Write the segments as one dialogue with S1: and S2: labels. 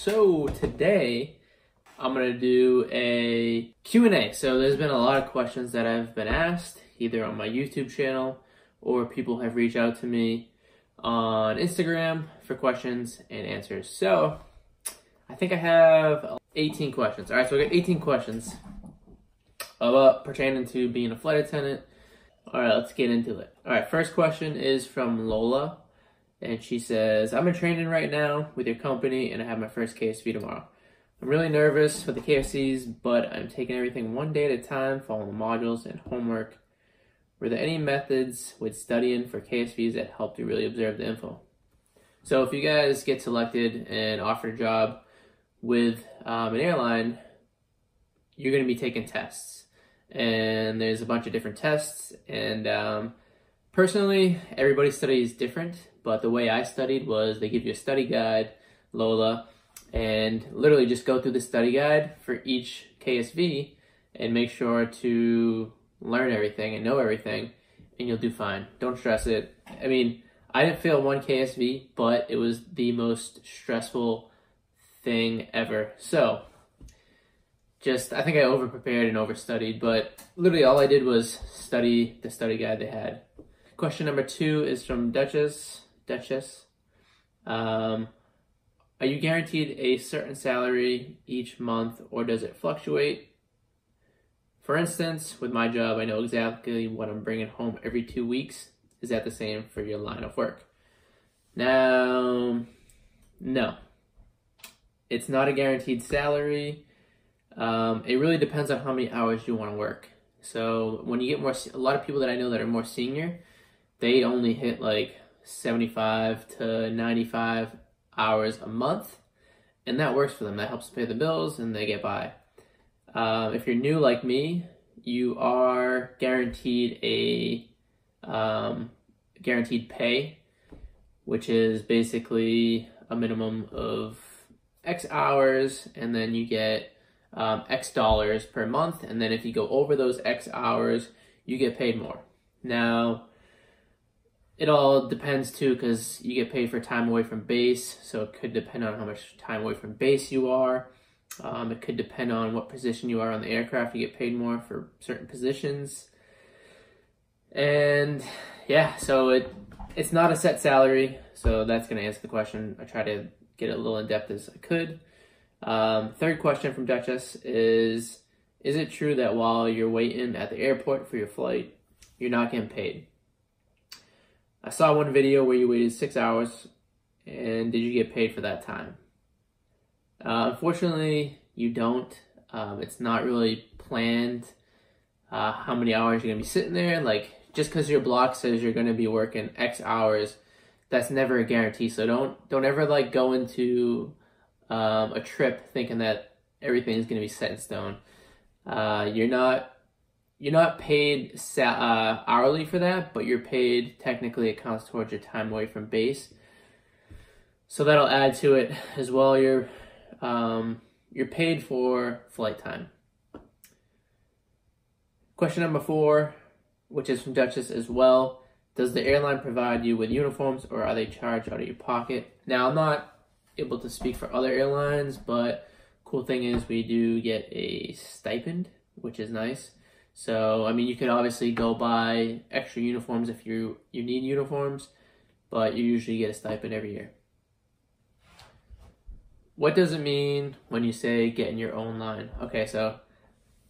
S1: So today I'm gonna do a Q&A. So there's been a lot of questions that I've been asked either on my YouTube channel or people have reached out to me on Instagram for questions and answers. So I think I have 18 questions. All right, so I got 18 questions about pertaining to being a flight attendant. All right, let's get into it. All right, first question is from Lola. And she says, I'm in training right now with your company and I have my first KSV tomorrow. I'm really nervous for the KFCs, but I'm taking everything one day at a time, following the modules and homework. Were there any methods with studying for KSVs that helped you really observe the info? So if you guys get selected and offered a job with an airline, you're going to be taking tests. And there's a bunch of different tests. And personally, everybody's study is different. But the way I studied was they give you a study guide, Lola, and literally just go through the study guide for each KSV and make sure to learn everything and know everything, and you'll do fine. Don't stress it. I mean, I didn't fail one KSV, but it was the most stressful thing ever. So, I think I over-prepared and over-studied, but literally all I did was study the study guide they had. Question number 2 is from Duchess. Are you guaranteed a certain salary each month or does it fluctuate? For instance, with my job, I know exactly what I'm bringing home every 2 weeks. Is that the same for your line of work? Now, no. It's not a guaranteed salary. It really depends on how many hours you want to work. So when you get a lot of people that I know that are more senior, they only hit like 75 to 95 hours a month, and that works for them. That helps pay the bills and they get by. If you're new like me, you are guaranteed a guaranteed pay, which is basically a minimum of X hours, and then you get X dollars per month, and then if you go over those X hours, you get paid more. Now, it all depends too, because you get paid for time away from base, so it could depend on how much time away from base you are. It could depend on what position you are on the aircraft. You get paid more for certain positions. And yeah, so it's not a set salary, so that's going to answer the question. I try to get a little in-depth as I could. Third question from Duchess is it true that while you're waiting at the airport for your flight, you're not getting paid? I saw one video where you waited 6 hours, and did you get paid for that time? Unfortunately, you don't. It's not really planned how many hours you're going to be sitting there. Like, just because your block says you're going to be working X hours, that's never a guarantee. So don't ever like go into a trip thinking that everything is going to be set in stone. You're not paid hourly for that, but you're paid, technically it counts towards your time away from base. So that'll add to it as well. You're paid for flight time. Question number 4, which is from Duchess as well. Does the airline provide you with uniforms or are they charged out of your pocket? Now, I'm not able to speak for other airlines, but cool thing is we do get a stipend, which is nice. So, I mean, you could obviously go buy extra uniforms if you need uniforms, but you usually get a stipend every year. What does it mean when you say get in your own line? Okay, so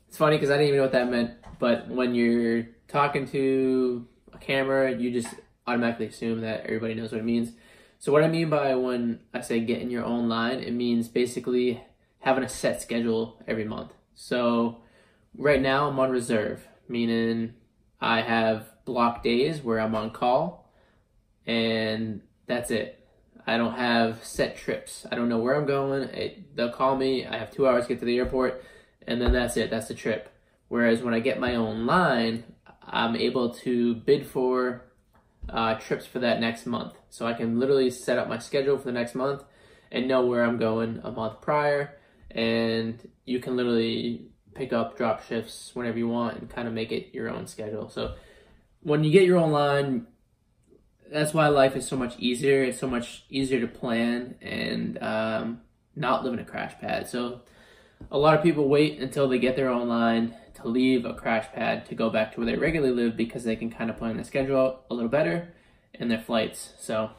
S1: it's funny because I didn't even know what that meant, but when you're talking to a camera, you just automatically assume that everybody knows what it means. So what I mean by when I say get in your own line, it means basically having a set schedule every month. So right now I'm on reserve, meaning I have block days where I'm on call, and that's it. I don't have set trips. I don't know where I'm going. They'll call me. I have 2 hours to get to the airport, and then that's it. That's the trip. Whereas when I get my own line, I'm able to bid for trips for that next month. So I can literally set up my schedule for the next month and know where I'm going a month prior, and you can literally pick up drop shifts whenever you want and kind of make it your own schedule. So when you get your own line, that's why life is so much easier. It's so much easier to plan, and not live in a crash pad. So a lot of people wait until they get their own line to leave a crash pad to go back to where they regularly live because they can kind of plan their schedule a little better and their flights. So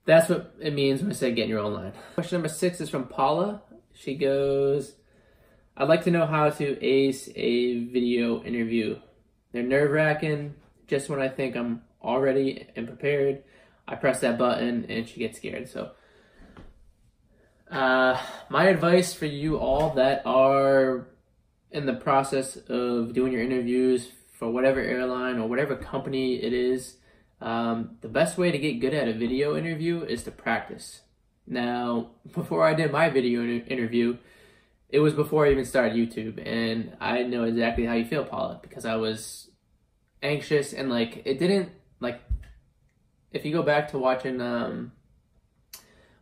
S1: that's what it means when I say get your own line. Question number 6 is from Paula. She goes, I'd like to know how to ace a video interview. They're nerve-wracking. Just when I think I'm all ready and prepared, I press that button and she gets scared. So my advice for you all that are in the process of doing your interviews for whatever airline or whatever company it is, the best way to get good at a video interview is to practice. Now, before I did my video interview, it was before I even started YouTube, and I know exactly how you feel, Paula, because I was anxious and like it didn't like. If you go back to watching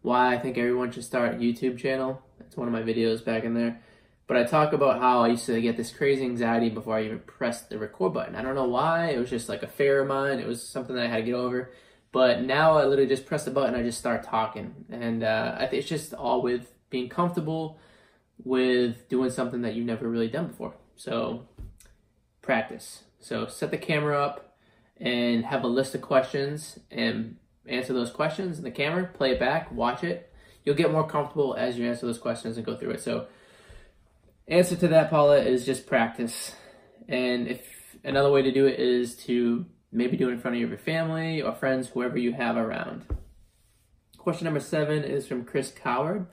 S1: why I think everyone should start a YouTube channel, it's one of my videos back in there. But I talk about how I used to get this crazy anxiety before I even pressed the record button. I don't know why. It was just like a fear of mine. It was something that I had to get over. But now I literally just press the button. I just start talking. And I think it's just all with being comfortable with doing something that you've never really done before. So practice. So set the camera up and have a list of questions and answer those questions in the camera. Play it back. Watch it. You'll get more comfortable as you answer those questions and go through it. So answer to that, Paula, is just practice. And if another way to do it is to maybe do it in front of your family or friends, whoever you have around. Question number 7 is from Chris Coward.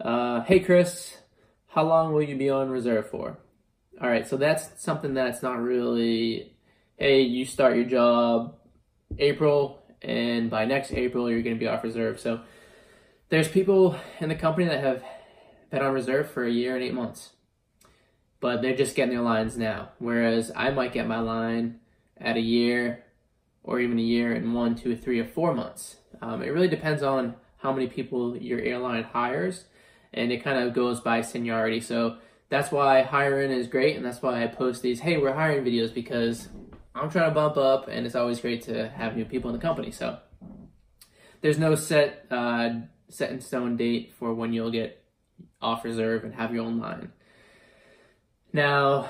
S1: Hey, Chris, how long will you be on reserve for? All right, so that's something that's not really, hey, you start your job April, and by next April, you're going to be off reserve. So there's people in the company that have been on reserve for a year and 8 months, but they're just getting their lines now. Whereas I might get my line at a year or even a year and 1, 2, 3, or 4 months. It really depends on how many people your airline hires, and it kind of goes by seniority. So that's why hiring is great, and that's why I post these, hey, we're hiring videos, because I'm trying to bump up, and it's always great to have new people in the company. So there's no set in stone date for when you'll get off reserve and have your own line. Now,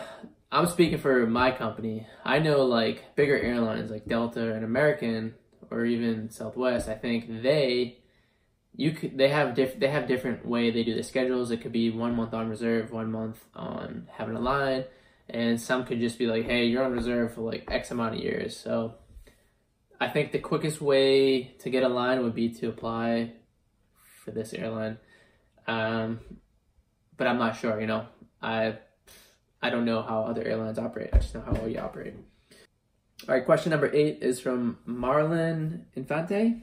S1: I'm speaking for my company. I know like bigger airlines like Delta and American or even Southwest, I think they have different way they do the schedules. It could be 1 month on reserve, 1 month on having a line, and some could just be like, hey, you're on reserve for like X amount of years. So I think the quickest way to get a line would be to apply for this airline. But I'm not sure, I don't know how other airlines operate. I just know how we operate. All right, question number 8 is from Marlon Infante.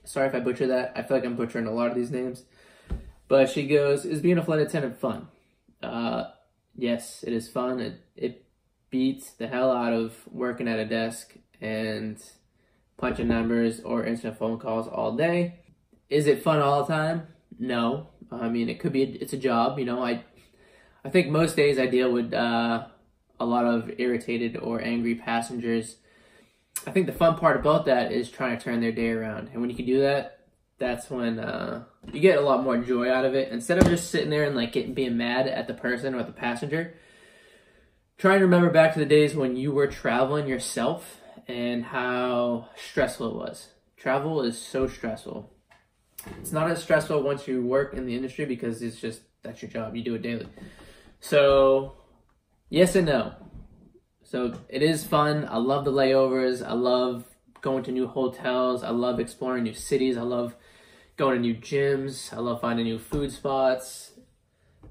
S1: Sorry if I butcher that. I feel like I'm butchering a lot of these names. But she goes, is being a flight attendant fun? Yes, it is fun. It beats the hell out of working at a desk and punching numbers or answering phone calls all day. Is it fun all the time? No. I mean, it's a job, I think most days I deal with a lot of irritated or angry passengers. I think the fun part about that is trying to turn their day around. And when you can do that, that's when you get a lot more joy out of it. Instead of just sitting there and like being mad at the person or the passenger, try and remember back to the days when you were traveling yourself and how stressful it was. Travel is so stressful. It's not as stressful once you work in the industry because that's your job. You do it daily. So, yes and no. So, it is fun. I love the layovers. I love going to new hotels. I love exploring new cities. I love going to new gyms. I love finding new food spots,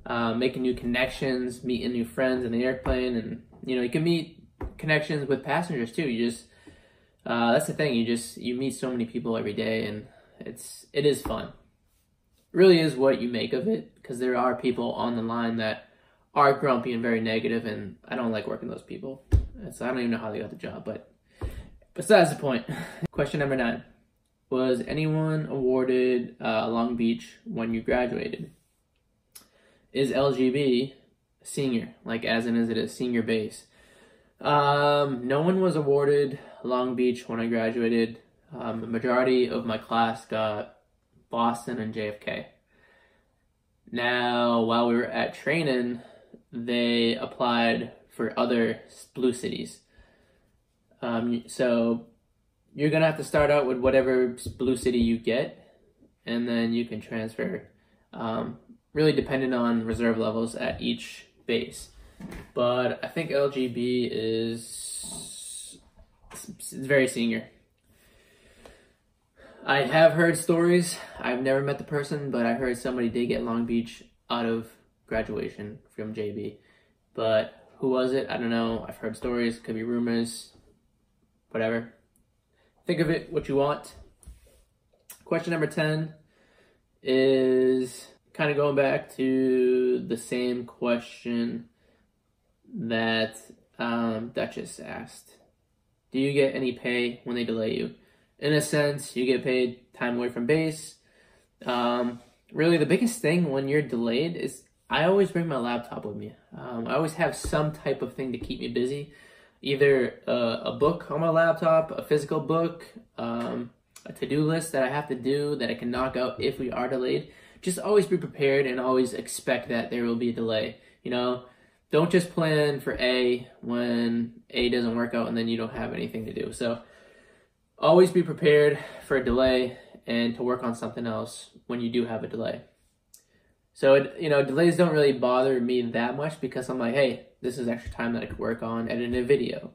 S1: making new connections, meeting new friends in the airplane. And, you can meet connections with passengers too. That's the thing. You meet so many people every day, and it is fun. It really is what you make of it, because there are people on the line that are grumpy and very negative, and I don't like working with those people. So I don't even know how they got the job, but besides the point. Question number 9. Was anyone awarded Long Beach when you graduated? Is LGB senior, like as in is it a senior base? No one was awarded Long Beach when I graduated. The majority of my class got Boston and JFK. Now, while we were at training, they applied for other blue cities. So you're going to have to start out with whatever blue city you get, and then you can transfer, really depending on reserve levels at each base. But I think LGB is very senior. I have heard stories. I've never met the person, but I heard somebody did get Long Beach out of graduation from JB. But who was it? I don't know. I've heard stories. Could be rumors. Whatever. Think of it what you want. Question number 10 is kind of going back to the same question that Duchess asked. Do you get any pay when they delay you? In a sense, you get paid time away from base. Really, the biggest thing when you're delayed is I always bring my laptop with me. I always have some type of thing to keep me busy. Either a book on my laptop, a physical book, a to-do list that I have to do that I can knock out if we are delayed. Just always be prepared and always expect that there will be a delay. You know, don't just plan for A when A doesn't work out and then you don't have anything to do. So always be prepared for a delay and to work on something else when you do have a delay. So, delays don't really bother me that much because I'm like, hey, this is extra time that I could work on editing a video,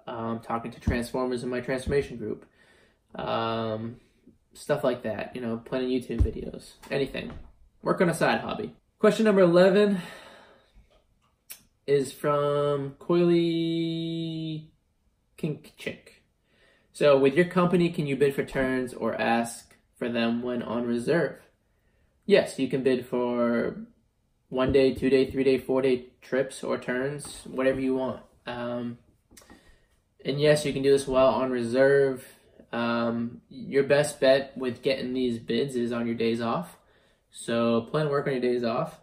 S1: talking to transformers in my transformation group, stuff like that, planning YouTube videos, anything. Work on a side hobby. Question number 11 is from Coily Kinkchick. So with your company, can you bid for turns or ask for them when on reserve? Yes, you can bid for 1 day, 2 day, 3 day, 4 day trips or turns, whatever you want. And yes, you can do this while on reserve. Your best bet with getting these bids is on your days off. So plan to work on your days off,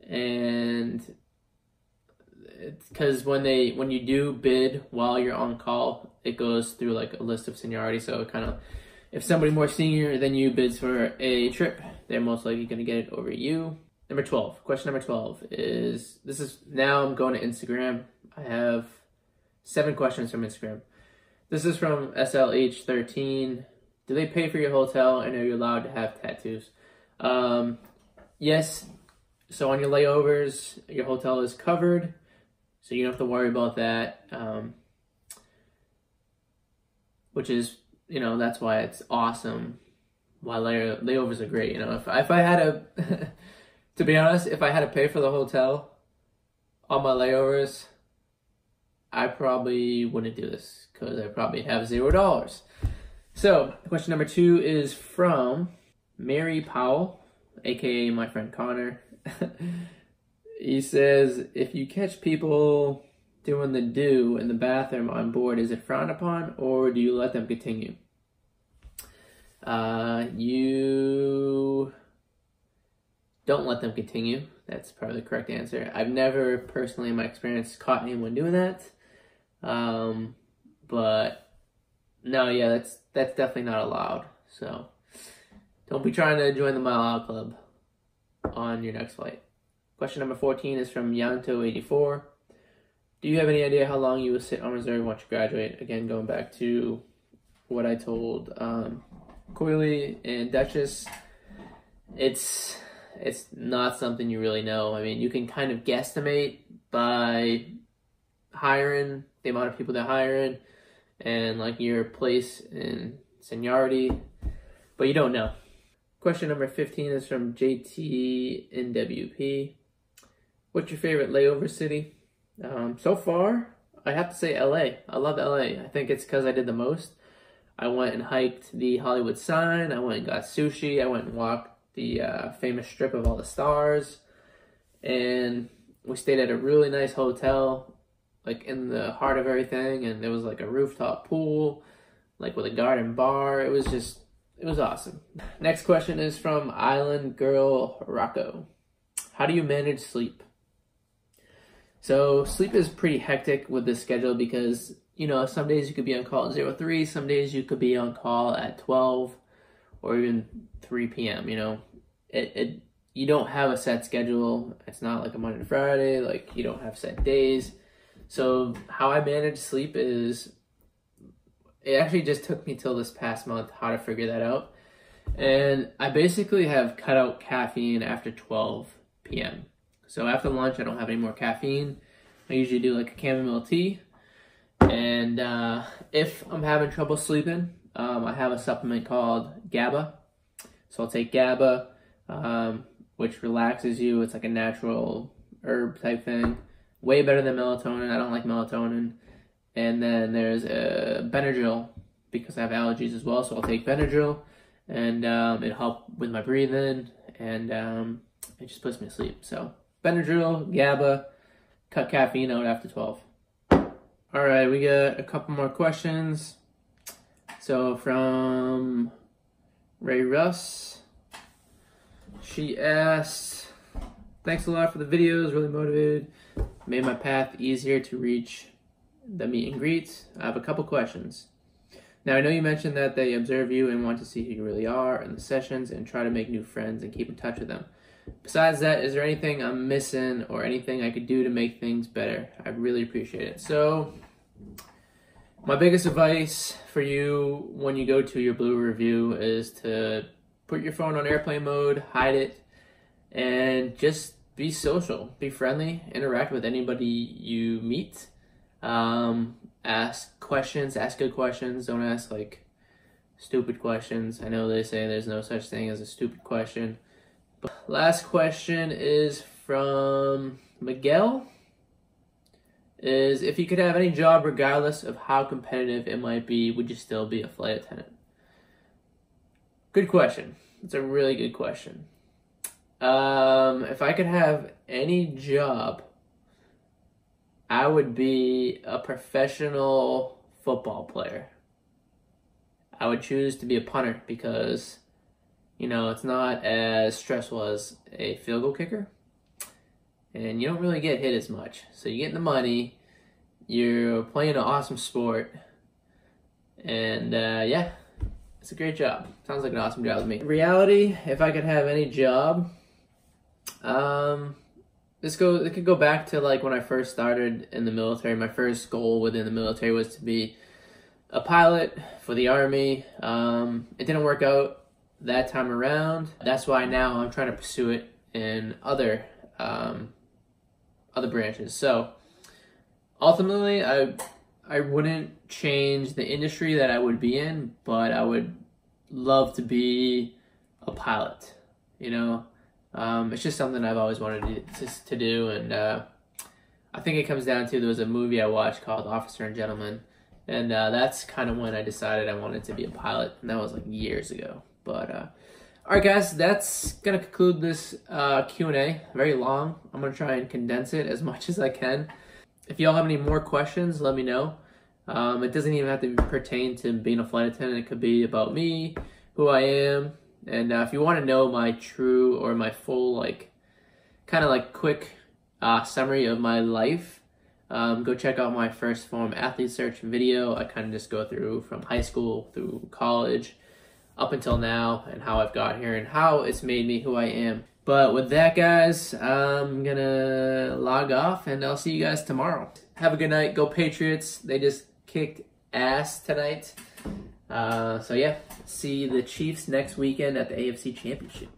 S1: and because when you do bid while you're on call, it goes through like a list of seniority. So it kind of, if somebody more senior than you bids for a trip, they're most likely going to get it over you. Number 12. Question number 12 is, now I'm going to Instagram. I have 7 questions from Instagram. This is from SLH13. Do they pay for your hotel and are you allowed to have tattoos? Yes. So on your layovers, your hotel is covered, so you don't have to worry about that. Which is, that's why it's awesome. Why layovers are great. If I had to, to be honest, if I had to pay for the hotel on my layovers, I probably wouldn't do this because I probably have $0. So question number 2 is from Mary Powell, aka my friend Connor. He says, if you catch people doing the do in the bathroom on board, is it frowned upon or do you let them continue? You don't let them continue. That's probably the correct answer. I've never personally in my experience caught anyone doing that. But no, yeah, that's definitely not allowed. So don't be trying to join the Mile Out Club on your next flight. Question number 14 is from Yanto84. Do you have any idea how long you will sit on reserve once you graduate? Again, going back to what I told Coily and Duchess, it's not something you really know. I mean, you can kind of guesstimate by hiring, the amount of people they're hiring, and like your place in seniority, but you don't know. Question number 15 is from JTNWP. What's your favorite layover city? So far, I have to say LA. I love LA. I think it's because I did the most. I went and hiked the Hollywood sign. I went and got sushi. I went and walked the famous strip of all the stars. And we stayed at a really nice hotel, like in the heart of everything. And there was like a rooftop pool, like with a garden bar. It was awesome. Next question is from Island Girl Rocco. How do you manage sleep? So sleep is pretty hectic with this schedule because, some days you could be on call at 03, some days you could be on call at 12 or even 3 p.m. You know, you don't have a set schedule. It's not like a Monday to Friday. Like, you don't have set days. So how I manage sleep is, it actually just took me till this past month how to figure that out. And I basically have cut out caffeine after 12 p.m. So after lunch, I don't have any more caffeine. I usually do like a chamomile tea. And if I'm having trouble sleeping, I have a supplement called GABA. So I'll take GABA, which relaxes you. It's like a natural herb type thing. Way better than melatonin. I don't like melatonin. And then there's Benadryl, because I have allergies as well. So I'll take Benadryl, and it helps with my breathing, and it just puts me to sleep. So Benadryl, GABA, cut caffeine out after 12. All right, we got a couple more questions. So from Ray Russ, she asked, thanks a lot for the videos, really motivated. Made my path easier to reach the meet and greets. I have a couple questions. Now, I know you mentioned that they observe you and want to see who you really are in the sessions and try to make new friends and keep in touch with them. Besides that, is there anything I'm missing or anything I could do to make things better? I'd really appreciate it. So, my biggest advice for you when you go to your Blue review is to put your phone on airplane mode, hide it, and just be social, be friendly, interact with anybody you meet. Ask questions, ask good questions. Don't ask like stupid questions. I know they say there's no such thing as a stupid question. But last question is from Miguel. Is, if you could have any job regardless of how competitive it might be, would you still be a flight attendant? Good question. It's a really good question. If I could have any job, I would be a professional football player. I would choose to be a punter because, you know, it's not as stressful as a field goal kicker. And you don't really get hit as much. So you're getting the money, you're playing an awesome sport, and yeah, it's a great job. Sounds like an awesome job to me. In reality, if I could have any job, it could go back to like when I first started in the military. My first goal within the military was to be a pilot for the Army. It didn't work out that time around. That's why now I'm trying to pursue it in other branches. So ultimately, I wouldn't change the industry that I would be in, but I would love to be a pilot. You know, it's just something I've always wanted to do, and I think it comes down to, there was a movie I watched called Officer and Gentleman, and that's kind of when I decided I wanted to be a pilot, and that was like years ago. But alright guys, that's going to conclude this Q&A. Very long. I'm going to try and condense it as much as I can. If y'all have any more questions, let me know. It doesn't even have to pertain to being a flight attendant. It could be about me, who I am. And if you want to know my true or my full, like, kind of like quick summary of my life, go check out my first form athlete search video. I kind of just go through from high school through college up until now, and how I've got here and how it's made me who I am. But with that, guys, I'm gonna log off, and I'll see you guys tomorrow. Have a good night. Go Patriots. They just kicked ass tonight. So yeah, see the Chiefs next weekend at the AFC Championship.